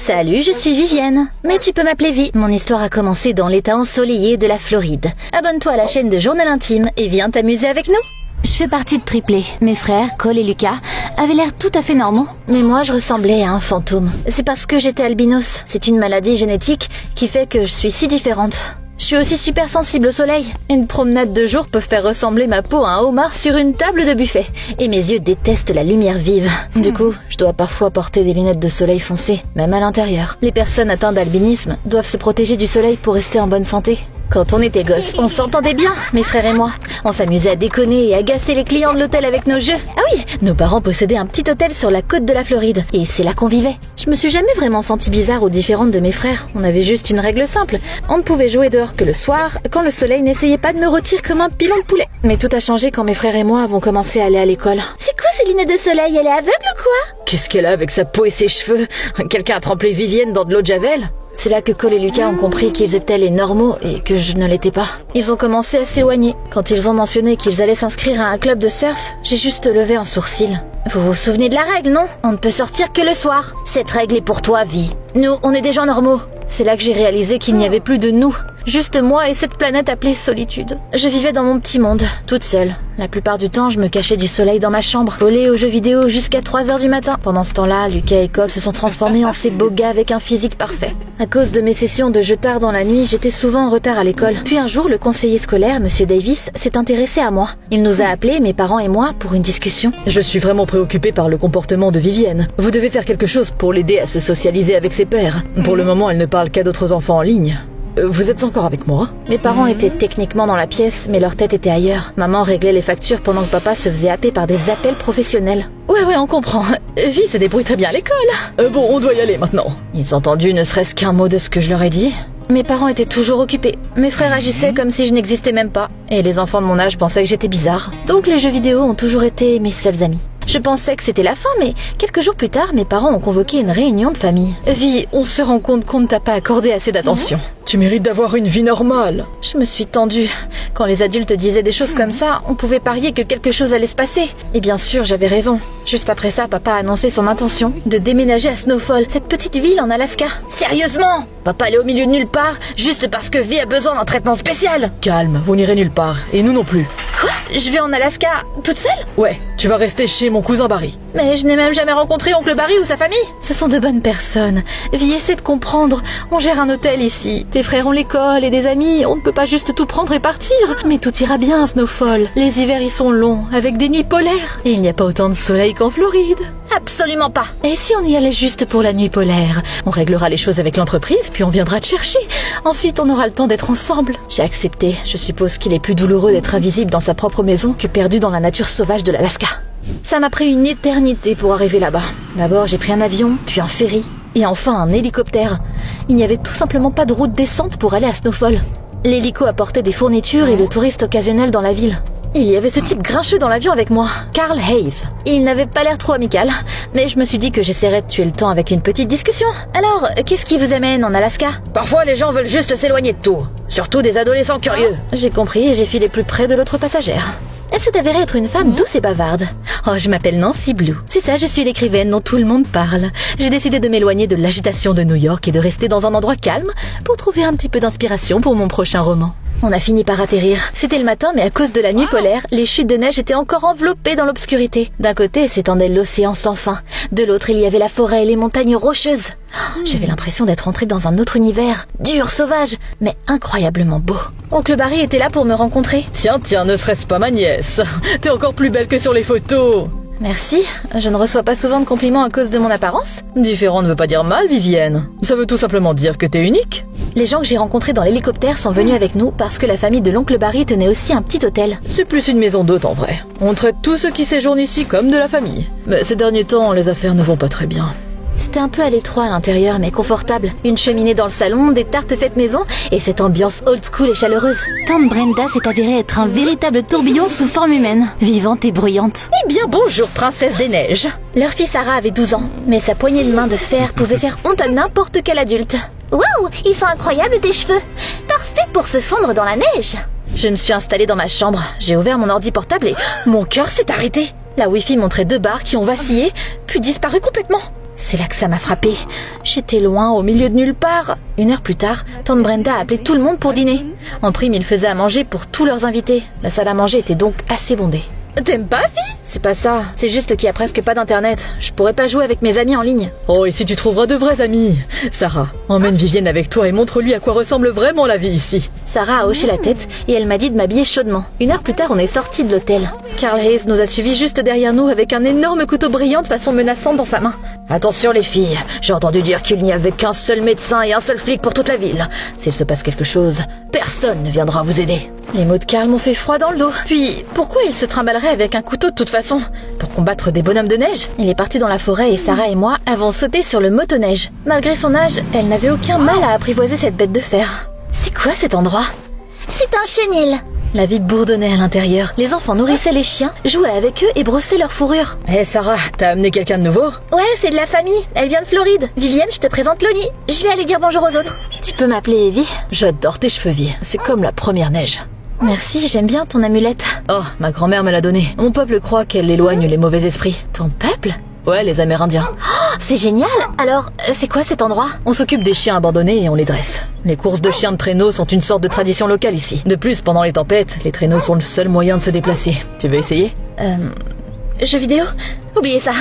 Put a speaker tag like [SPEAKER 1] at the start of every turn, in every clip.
[SPEAKER 1] Salut, je suis Vivienne, mais tu peux m'appeler Vi. Mon histoire a commencé dans l'état ensoleillé de la Floride. Abonne-toi à la chaîne de Journal Intime et viens t'amuser avec nous. Je fais partie de Triplé. Mes frères, Cole et Lucas, avaient l'air tout à fait normaux. Mais moi, je ressemblais à un fantôme. C'est parce que j'étais albinos. C'est une maladie génétique qui fait que je suis si différente. Je suis aussi super sensible au soleil. Une promenade de jour peut faire ressembler ma peau à un homard sur une table de buffet. Et mes yeux détestent la lumière vive. Du coup, je dois parfois porter des lunettes de soleil foncé, même à l'intérieur. Les personnes atteintes d'albinisme doivent se protéger du soleil pour rester en bonne santé. Quand on était gosses, on s'entendait bien, mes frères et moi. On s'amusait à déconner et agacer les clients de l'hôtel avec nos jeux. Ah oui, nos parents possédaient un petit hôtel sur la côte de la Floride. Et c'est là qu'on vivait. Je me suis jamais vraiment sentie bizarre ou différente de mes frères. On avait juste une règle simple. On ne pouvait jouer dehors que le soir, quand le soleil n'essayait pas de me rôtir comme un pilon de poulet. Mais tout a changé quand mes frères et moi avons commencé à aller à l'école. C'est quoi ces lunettes de soleil? Elle est aveugle ou quoi?
[SPEAKER 2] Qu'est-ce qu'elle a avec sa peau et ses cheveux? Quelqu'un a trempé Vivienne dans de l'eau de Javel?
[SPEAKER 1] C'est là que Cole et Lucas ont compris qu'ils étaient les normaux et que je ne l'étais pas. Ils ont commencé à s'éloigner. Quand ils ont mentionné qu'ils allaient s'inscrire à un club de surf, j'ai juste levé un sourcil. Vous vous souvenez de la règle, non? On ne peut sortir que le soir. Cette règle est pour toi, Vi. Nous, on est des gens normaux. C'est là que j'ai réalisé qu'il n'y avait plus de nous. Juste moi et cette planète appelée solitude. Je vivais dans mon petit monde, toute seule. La plupart du temps, je me cachais du soleil dans ma chambre, collée aux jeux vidéo jusqu'à 3h du matin. Pendant ce temps-là, Lucas et Cole se sont transformés en ces beaux gars avec un physique parfait. À cause de mes sessions de jeux tard dans la nuit, j'étais souvent en retard à l'école. Puis un jour, le conseiller scolaire, Monsieur Davis, s'est intéressé à moi. Il nous a appelés, mes parents et moi, pour une discussion.
[SPEAKER 2] Je suis vraiment préoccupée par le comportement de Vivienne. Vous devez faire quelque chose pour l'aider à se socialiser avec ses pairs. Pour le moment, elle ne parle qu'à d'autres enfants en ligne. Vous êtes encore avec moi?
[SPEAKER 1] Mes parents étaient techniquement dans la pièce, mais leur tête était ailleurs. Maman réglait les factures pendant que papa se faisait happer par des appels professionnels.
[SPEAKER 2] Ouais, on comprend. Vi se débrouille très bien à l'école. Bon, on doit y aller maintenant.
[SPEAKER 1] Ils ont entendu ne serait-ce qu'un mot de ce que je leur ai dit. Mes parents étaient toujours occupés. Mes frères agissaient comme si je n'existais même pas. Et les enfants de mon âge pensaient que j'étais bizarre. Donc les jeux vidéo ont toujours été mes seuls amis. Je pensais que c'était la fin, mais quelques jours plus tard, mes parents ont convoqué une réunion de famille.
[SPEAKER 2] Vi, on se rend compte qu'on ne t'a pas accordé assez d'attention. Tu mérites d'avoir une vie normale.
[SPEAKER 1] Je me suis tendue. Quand les adultes disaient des choses comme ça, on pouvait parier que quelque chose allait se passer. Et bien sûr, j'avais raison. Juste après ça, papa a annoncé son intention de déménager à Snowfall, cette petite ville en Alaska. Sérieusement? Papa est au milieu de nulle part, juste parce que Vi a besoin d'un traitement spécial.
[SPEAKER 2] Calme, vous n'irez nulle part. Et nous non plus.
[SPEAKER 1] Quoi? Je vais en Alaska toute seule?
[SPEAKER 2] Ouais, tu vas rester chez mon cousin Barry.
[SPEAKER 1] Mais je n'ai même jamais rencontré oncle Barry ou sa famille. Ce sont de bonnes personnes. Vi, essaie de comprendre. On gère un hôtel ici. Tes frères ont l'école et des amis. On ne peut pas juste tout prendre et partir. Mais tout ira bien à Snowfall. Les hivers y sont longs, avec des nuits polaires. Et il n'y a pas autant de soleil qu'en Floride. Absolument pas. Et si on y allait juste pour la nuit polaire? On réglera les choses avec l'entreprise, puis on viendra te chercher. Ensuite, on aura le temps d'être ensemble. J'ai accepté. Je suppose qu'il est plus douloureux d'être invisible dans sa propre maison que perdu dans la nature sauvage de l'Alaska. Ça m'a pris une éternité pour arriver là-bas. D'abord, j'ai pris un avion, puis un ferry, et enfin un hélicoptère. Il n'y avait tout simplement pas de route descente pour aller à Snowfall. L'hélico apportait des fournitures et le touriste occasionnel dans la ville. Il y avait ce type grincheux dans l'avion avec moi, Carl Hayes. Il n'avait pas l'air trop amical, mais je me suis dit que j'essaierais de tuer le temps avec une petite discussion. Alors, qu'est-ce qui vous amène en Alaska?
[SPEAKER 2] Parfois, les gens veulent juste s'éloigner de tout. Surtout des adolescents curieux.
[SPEAKER 1] J'ai compris et j'ai filé plus près de l'autre passagère. Elle s'est avérée être une femme douce et bavarde. Oh, je m'appelle Nancy Blue. C'est ça, je suis l'écrivaine dont tout le monde parle. J'ai décidé de m'éloigner de l'agitation de New York et de rester dans un endroit calme pour trouver un petit peu d'inspiration pour mon prochain roman. On a fini par atterrir. C'était le matin, mais à cause de la nuit polaire, les chutes de neige étaient encore enveloppées dans l'obscurité. D'un côté s'étendait l'océan sans fin. De l'autre, il y avait la forêt et les montagnes rocheuses. J'avais l'impression d'être entrée dans un autre univers. Dur, sauvage, mais incroyablement beau. Oncle Barry était là pour me rencontrer.
[SPEAKER 2] Tiens, ne serait-ce pas ma nièce? T'es encore plus belle que sur les photos.
[SPEAKER 1] Merci, je ne reçois pas souvent de compliments à cause de mon apparence.
[SPEAKER 2] Différent ne veut pas dire mal, Vivienne. Ça veut tout simplement dire que t'es unique.
[SPEAKER 1] Les gens que j'ai rencontrés dans l'hélicoptère sont venus avec nous parce que la famille de l'oncle Barry tenait aussi un petit hôtel.
[SPEAKER 2] C'est plus une maison d'hôte en vrai. On traite tous ceux qui séjournent ici comme de la famille. Mais ces derniers temps, les affaires ne vont pas très bien.
[SPEAKER 1] C'était un peu à l'étroit à l'intérieur, mais confortable. Une cheminée dans le salon, des tartes faites maison, et cette ambiance old school et chaleureuse. Tante Brenda s'est avérée être un véritable tourbillon sous forme humaine, vivante et bruyante.
[SPEAKER 2] Eh bien bonjour, princesse des neiges.
[SPEAKER 1] Leur fille Sarah avait 12 ans, mais sa poignée de main de fer pouvait faire honte à n'importe quel adulte. Waouh, ils sont incroyables tes cheveux. Parfait pour se fondre dans la neige. Je me suis installée dans ma chambre, j'ai ouvert mon ordi portable et mon cœur s'est arrêté. La Wi-Fi montrait 2 barres qui ont vacillé, puis disparu complètement. C'est là que ça m'a frappée. J'étais loin, au milieu de nulle part. 1 heure plus tard, tante Brenda a appelé tout le monde pour dîner. En prime, ils faisaient à manger pour tous leurs invités. La salle à manger était donc assez bondée.
[SPEAKER 2] T'aimes pas, fille?
[SPEAKER 1] C'est pas ça, c'est juste qu'il y a presque pas d'internet. Je pourrais pas jouer avec mes amis en ligne.
[SPEAKER 2] Oh, ici tu trouveras de vrais amis. Sarah, emmène Vivienne avec toi et montre-lui à quoi ressemble vraiment la vie ici.
[SPEAKER 1] Sarah a hoché la tête et elle m'a dit de m'habiller chaudement. 1 heure plus tard, on est sortis de l'hôtel. Carl Hayes nous a suivis juste derrière nous avec un énorme couteau brillant de façon menaçante dans sa main. Attention les filles, j'ai entendu dire qu'il n'y avait qu'un seul médecin et un seul flic pour toute la ville. S'il se passe quelque chose, personne ne viendra vous aider. Les mots de Carl m'ont fait froid dans le dos. Puis, pourquoi il se trimballerait avec un couteau de toute façon? Pour combattre des bonhommes de neige? Il est parti dans la forêt et Sarah et moi avons sauté sur le motoneige. Malgré son âge, elle n'avait aucun mal à apprivoiser cette bête de fer. C'est quoi cet endroit? C'est un chenil. La vie bourdonnait à l'intérieur. Les enfants nourrissaient les chiens, jouaient avec eux et brossaient leur fourrure.
[SPEAKER 2] Hé Sarah, t'as amené quelqu'un de nouveau?
[SPEAKER 1] Ouais, c'est de la famille. Elle vient de Floride. Vivienne, je te présente Lonnie. Je vais aller dire bonjour aux autres. Tu peux m'appeler Evie?
[SPEAKER 2] J'adore tes cheveux, Vie. C'est comme la première neige.
[SPEAKER 1] Merci, j'aime bien ton amulette.
[SPEAKER 2] Oh, ma grand-mère me l'a donnée. Mon peuple croit qu'elle éloigne les mauvais esprits.
[SPEAKER 1] Ton peuple?
[SPEAKER 2] Ouais, les Amérindiens.
[SPEAKER 1] Oh, c'est génial. Alors, c'est quoi cet endroit?
[SPEAKER 2] On s'occupe des chiens abandonnés et on les dresse. Les courses de chiens de traîneau sont une sorte de tradition locale ici. De plus, pendant les tempêtes, les traîneaux sont le seul moyen de se déplacer. Tu veux essayer?
[SPEAKER 1] Jeux vidéo? Oubliez ça.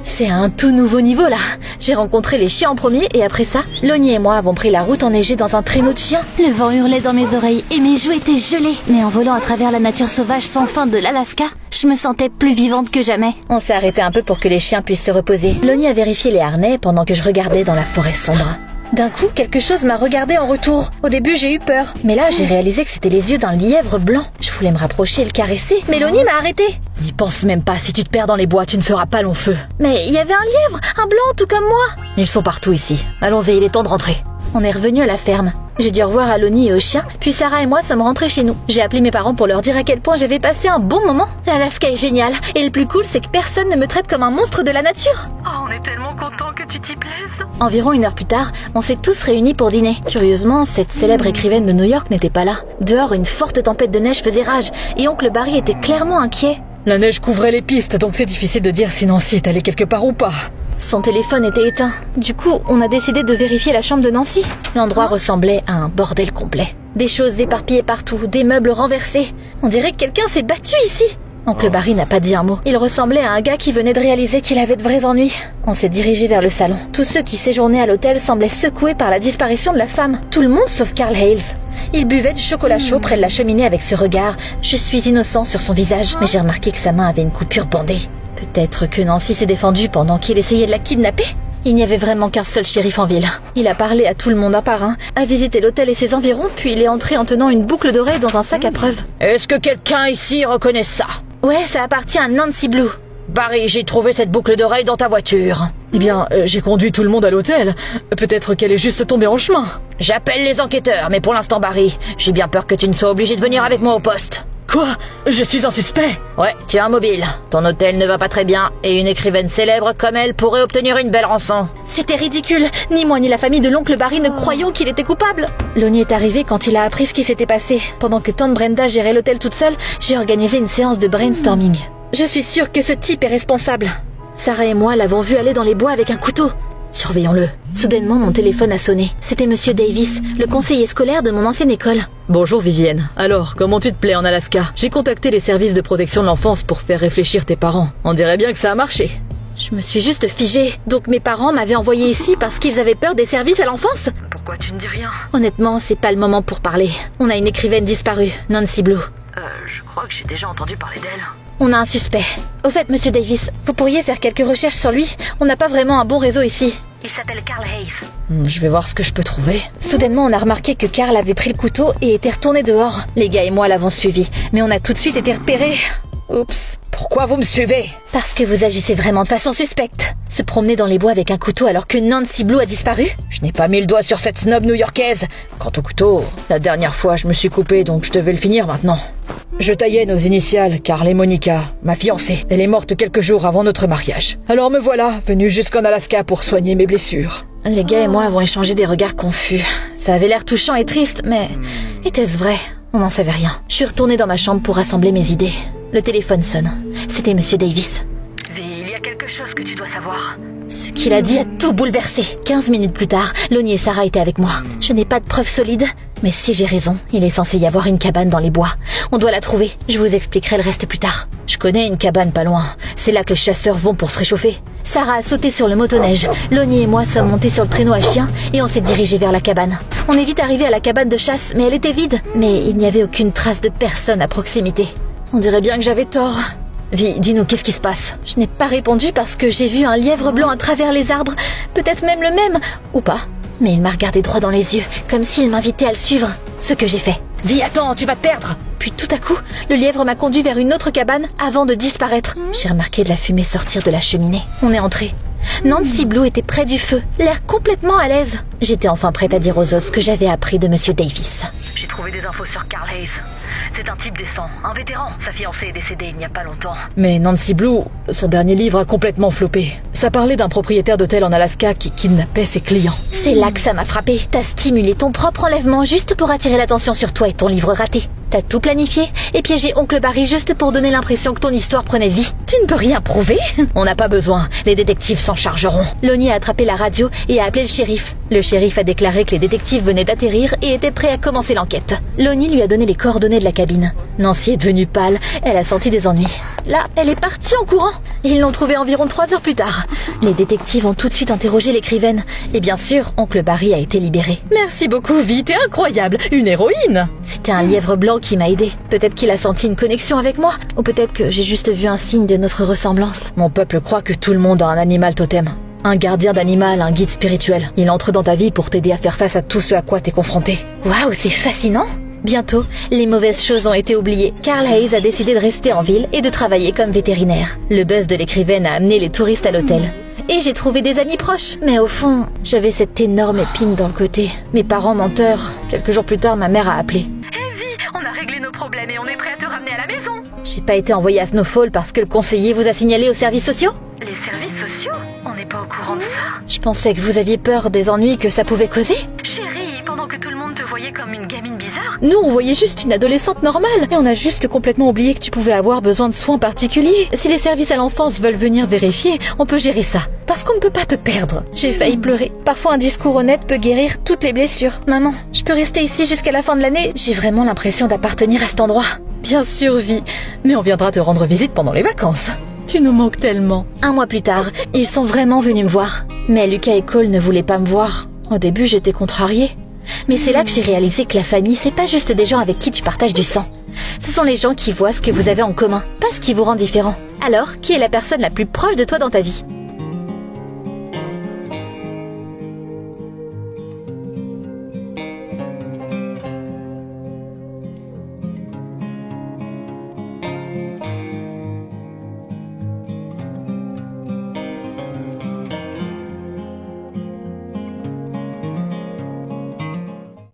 [SPEAKER 1] C'est un tout nouveau niveau là. J'ai rencontré les chiens en premier et après ça, Lonnie et moi avons pris la route enneigée dans un traîneau de chiens. Le vent hurlait dans mes oreilles et mes joues étaient gelées. Mais en volant à travers la nature sauvage sans fin de l'Alaska, je me sentais plus vivante que jamais. On s'est arrêté un peu pour que les chiens puissent se reposer. Lonnie a vérifié les harnais pendant que je regardais dans la forêt sombre. D'un coup, quelque chose m'a regardé en retour. Au début, j'ai eu peur. Mais là, j'ai réalisé que c'était les yeux d'un lièvre blanc. Je voulais me rapprocher et le caresser, mais Lonnie m'a arrêté.
[SPEAKER 2] N'y pense même pas, si tu te perds dans les bois, tu ne feras pas long feu.
[SPEAKER 1] Mais il y avait un lièvre, un blanc tout comme moi.
[SPEAKER 2] Ils sont partout ici. Allons-y, il est temps de rentrer.
[SPEAKER 1] On est revenu à la ferme. J'ai dit au revoir à Lonnie et aux chiens, puis Sarah et moi sommes rentrés chez nous. J'ai appelé mes parents pour leur dire à quel point j'avais passé un bon moment. L'Alaska est génial, et le plus cool, c'est que personne ne me traite comme un monstre de la nature.
[SPEAKER 2] Oh, on est tellement contents que tu t'y plaises.
[SPEAKER 1] Environ 1 heure plus tard, on s'est tous réunis pour dîner. Curieusement, cette célèbre écrivaine de New York n'était pas là. Dehors, une forte tempête de neige faisait rage, et oncle Barry était clairement inquiet.
[SPEAKER 2] La neige couvrait les pistes, donc c'est difficile de dire si Nancy est allée quelque part ou pas.
[SPEAKER 1] Son téléphone était éteint. Du coup, on a décidé de vérifier la chambre de Nancy. L'endroit ressemblait à un bordel complet. Des choses éparpillées partout, des meubles renversés. On dirait que quelqu'un s'est battu ici. Oncle Barry n'a pas dit un mot. Il ressemblait à un gars qui venait de réaliser qu'il avait de vrais ennuis. On s'est dirigé vers le salon. Tous ceux qui séjournaient à l'hôtel semblaient secoués par la disparition de la femme. Tout le monde sauf Carl Hayes. Il buvait du chocolat chaud près de la cheminée avec ce regard « Je suis innocent » sur son visage. Mais j'ai remarqué que sa main avait une coupure bandée. Peut-être que Nancy s'est défendue pendant qu'il essayait de la kidnapper? Il n'y avait vraiment qu'un seul shérif en ville. Il a parlé à tout le monde un par un, a visité l'hôtel et ses environs, puis il est entré en tenant une boucle d'oreille dans un sac à preuves.
[SPEAKER 2] Est-ce que quelqu'un ici reconnaît ça?
[SPEAKER 1] Ouais, ça appartient à Nancy Blue.
[SPEAKER 2] Barry, j'ai trouvé cette boucle d'oreille dans ta voiture. Eh bien, j'ai conduit tout le monde à l'hôtel. Peut-être qu'elle est juste tombée en chemin. J'appelle les enquêteurs, mais pour l'instant, Barry, j'ai bien peur que tu ne sois obligé de venir avec moi au poste. Quoi? Je suis un suspect? Ouais, tu es un mobile. Ton hôtel ne va pas très bien, et une écrivaine célèbre comme elle pourrait obtenir une belle rançon.
[SPEAKER 1] C'était ridicule. Ni moi ni la famille de l'oncle Barry ne croyons qu'il était coupable. Lonnie est arrivé quand il a appris ce qui s'était passé. Pendant que tante Brenda gérait l'hôtel toute seule, j'ai organisé une séance de brainstorming. Je suis sûre que ce type est responsable. Sarah et moi l'avons vu aller dans les bois avec un couteau. Surveillons-le. Soudainement, mon téléphone a sonné. C'était Monsieur Davis, le conseiller scolaire de mon ancienne école.
[SPEAKER 2] Bonjour Vivienne. Alors, comment tu te plais en Alaska? J'ai contacté les services de protection de l'enfance pour faire réfléchir tes parents. On dirait bien que ça a marché.
[SPEAKER 1] Je me suis juste figée. Donc mes parents m'avaient envoyée ici parce qu'ils avaient peur des services à l'enfance?
[SPEAKER 2] Pourquoi tu ne dis rien?
[SPEAKER 1] Honnêtement, c'est pas le moment pour parler. On a une écrivaine disparue, Nancy Blue.
[SPEAKER 2] Je crois que j'ai déjà entendu parler d'elle.
[SPEAKER 1] On a un suspect. Au fait, Monsieur Davis, vous pourriez faire quelques recherches sur lui? On n'a pas vraiment un bon réseau ici.
[SPEAKER 3] Il s'appelle Carl Hayes.
[SPEAKER 2] Je vais voir ce que je peux trouver.
[SPEAKER 1] Soudainement, on a remarqué que Carl avait pris le couteau et était retourné dehors. Les gars et moi l'avons suivi, mais on a tout de suite été repérés. Oups.
[SPEAKER 2] Pourquoi vous me suivez?
[SPEAKER 1] Parce que vous agissez vraiment de façon suspecte. Se promener dans les bois avec un couteau alors que Nancy Blue a disparu?
[SPEAKER 2] Je n'ai pas mis le doigt sur cette snob new-yorkaise. Quant au couteau, la dernière fois je me suis coupé, donc je devais le finir maintenant. Je taillais nos initiales, Carl et Monica, ma fiancée. Elle est morte quelques jours avant notre mariage. Alors me voilà, venu jusqu'en Alaska pour soigner mes blessures.
[SPEAKER 1] Les gars et moi avons échangé des regards confus. Ça avait l'air touchant et triste, mais était-ce vrai? On n'en savait rien. Je suis retournée dans ma chambre pour rassembler mes idées. Le téléphone sonne. C'était Monsieur Davis.
[SPEAKER 3] V, il y a quelque chose que tu dois savoir.
[SPEAKER 1] Ce qu'il a dit a tout bouleversé. 15 minutes plus tard, Lonnie et Sarah étaient avec moi. Je n'ai pas de preuves solides, mais si j'ai raison, il est censé y avoir une cabane dans les bois. On doit la trouver, je vous expliquerai le reste plus tard. Je connais une cabane pas loin, c'est là que les chasseurs vont pour se réchauffer. Sarah a sauté sur le motoneige, Lonnie et moi sommes montés sur le traîneau à chien et on s'est dirigé vers la cabane. On est vite arrivé à la cabane de chasse, mais elle était vide. Mais il n'y avait aucune trace de personne à proximité. On dirait bien que j'avais tort. Vi, dis-nous, qu'est-ce qui se passe? Je n'ai pas répondu parce que j'ai vu un lièvre blanc à travers les arbres. Peut-être même le même, ou pas. Mais il m'a regardé droit dans les yeux, comme s'il m'invitait à le suivre. Ce que j'ai fait.
[SPEAKER 2] Vi, attends, tu vas te perdre!
[SPEAKER 1] Puis tout à coup, le lièvre m'a conduit vers une autre cabane avant de disparaître. J'ai remarqué de la fumée sortir de la cheminée. On est entré. Nancy Blue était près du feu, l'air complètement à l'aise. J'étais enfin prête à dire aux autres ce que j'avais appris de Monsieur Davis.
[SPEAKER 3] J'ai trouvé des infos sur Carl Hayes. C'est un type décent, un vétéran. Sa fiancée est décédée il n'y a pas longtemps.
[SPEAKER 2] Mais Nancy Blue, son dernier livre a complètement floppé. Ça parlait d'un propriétaire d'hôtel en Alaska qui kidnappait ses clients.
[SPEAKER 1] C'est là que ça m'a frappé. T'as stimulé ton propre enlèvement juste pour attirer l'attention sur toi et ton livre raté. T'as tout planifié et piégé Oncle Barry juste pour donner l'impression que ton histoire prenait vie. Tu ne peux rien prouver.
[SPEAKER 2] On n'a pas besoin, les détectives s'en chargeront.
[SPEAKER 1] Lonnie a attrapé la radio et a appelé le shérif. Le shérif a déclaré que les détectives venaient d'atterrir et étaient prêts à commencer l'enquête. Lonnie lui a donné les coordonnées de la cabine. Nancy est devenue pâle, elle a senti des ennuis. Là, elle est partie en courant. Ils l'ont trouvée environ 3 heures plus tard. Les détectives ont tout de suite interrogé l'écrivaine. Et bien sûr, Oncle Barry a été libéré.
[SPEAKER 2] Merci beaucoup, Vi, t'es incroyable, une héroïne.
[SPEAKER 1] C'était un lièvre blanc qui m'a aidé. Peut-être qu'il a senti une connexion avec moi, ou peut-être que j'ai juste vu un signe de notre ressemblance.
[SPEAKER 2] Mon peuple croit que tout le monde a un animal totem. Un gardien d'animal, un guide spirituel. Il entre dans ta vie pour t'aider à faire face à tout ce à quoi t'es confronté.
[SPEAKER 1] Waouh, c'est fascinant! Bientôt, les mauvaises choses ont été oubliées. Carl Hayes a décidé de rester en ville et de travailler comme vétérinaire. Le buzz de l'écrivaine a amené les touristes à l'hôtel. Et j'ai trouvé des amis proches. Mais au fond, j'avais cette énorme épine dans le côté. Mes parents menteurs. Quelques jours plus tard, ma mère a appelé.
[SPEAKER 3] On a réglé nos problèmes et on est prêt à te ramener à la maison.
[SPEAKER 1] J'ai pas été envoyée à Snowfall parce que le conseiller vous a signalé aux services sociaux?
[SPEAKER 3] Les services sociaux? On n'est pas au courant de ça.
[SPEAKER 1] Je pensais que vous aviez peur des ennuis que ça pouvait causer.
[SPEAKER 3] Chérie, pendant que tout le monde te voyait comme une gamine bizarre.
[SPEAKER 1] Nous, on voyait juste une adolescente normale. Et on a juste complètement oublié que tu pouvais avoir besoin de soins particuliers. Si les services à l'enfance veulent venir vérifier, on peut gérer ça. Parce qu'on ne peut pas te perdre. J'ai failli pleurer. Parfois, un discours honnête peut guérir toutes les blessures. Maman, je peux rester ici jusqu'à la fin de l'année? J'ai vraiment l'impression d'appartenir à cet endroit.
[SPEAKER 2] Bien sûr, Vi. Mais on viendra te rendre visite pendant les vacances. Tu nous manques tellement.
[SPEAKER 1] 1 mois plus tard, ils sont vraiment venus me voir. Mais Lucas et Cole ne voulaient pas me voir. Au début, j'étais contrariée. Mais c'est là que j'ai réalisé que la famille, c'est pas juste des gens avec qui tu partages du sang. Ce sont les gens qui voient ce que vous avez en commun, pas ce qui vous rend différent. Alors, qui est la personne la plus proche de toi dans ta vie?